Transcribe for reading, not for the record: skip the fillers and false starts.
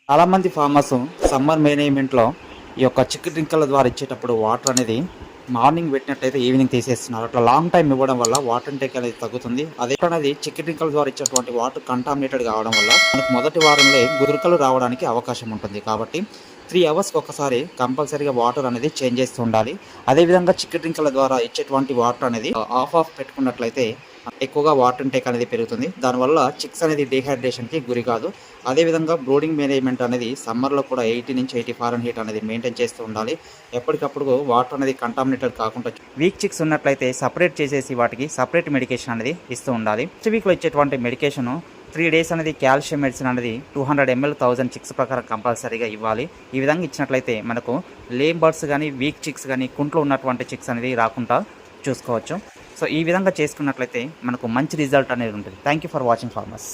చాలామంది farmers summer మేనేజ్మెంట్లో ఈ యొక్క చిక్కు డ్రింకర్ల ద్వారా ఇచ్చేటప్పుడు వాటర్ అనేది మార్నింగ్ పెట్టినట్లయితే ఈవినింగ్ తీసేస్తున్నారు. అట్లా లాంగ్ టైం ఇవ్వడం వల్ల వాటర్ ఇంటేక్ అనేది తగ్గుతుంది. అదే అనేది చిక్కు డ్రింకర్ల ద్వారా ఇచ్చేటువంటి వాటర్ కంటామినేటెడ్ కావడం వల్ల మనకు మొదటి వారంలో గురుకలు రావడానికి అవకాశం ఉంటుంది. కాబట్టి 3 అవర్స్కి ఒకసారి కంపల్సరీగా వాటర్ అనేది చేంజ్ చేస్తూ ఉండాలి. అదేవిధంగా చిక్కు డ్రింకర్ల ద్వారా ఇచ్చేటువంటి వాటర్ అనేది ఆఫ్ పెట్టుకున్నట్లయితే ఎక్కువగా వాటర్ ఇంటేక్ అనేది పెరుగుతుంది. దానివల్ల చిక్స్ అనేది డీహైడ్రేషన్కి గురి కాదు. అదేవిధంగా బ్రూడింగ్ మేనేజ్మెంట్ అనేది సమ్మర్లో కూడా 80 నుంచి 80 ఫారెన్హీట్ అనేది మెయింటైన్ చేస్తూ ఉండాలి. ఎప్పటికప్పుడు వాటర్ అనేది కంటామినేటెడ్ కాకుండా వీక్ చిక్స్ ఉన్నట్లయితే సపరేట్ చేసేసి వాటికి సపరేట్ మెడికేషన్ అనేది ఇస్తూ ఉండాలి. నెక్స్ట్ వీక్లో ఇచ్చేటువంటి మెడికేషన్ 3 డేస్ అనేది కాల్షియం మెడిసిన్ అనేది 200 ml 1000 చిక్స్ ప్రకారం కంపల్సరీగా ఇవ్వాలి. ఈ విధంగా ఇచ్చినట్లయితే మనకు లేమ్ బర్డ్స్ కానీ వీక్ చిక్స్ కానీ కుంట్లో ఉన్నటువంటి చిక్స్ అనేది రాకుండా చూసుకోవచ్చు. సో ఈ విధంగా చేసుకున్నట్లయితే మనకు మంచి రిజల్ట్ అనేది ఉంటుంది. Thank you for watching farmers.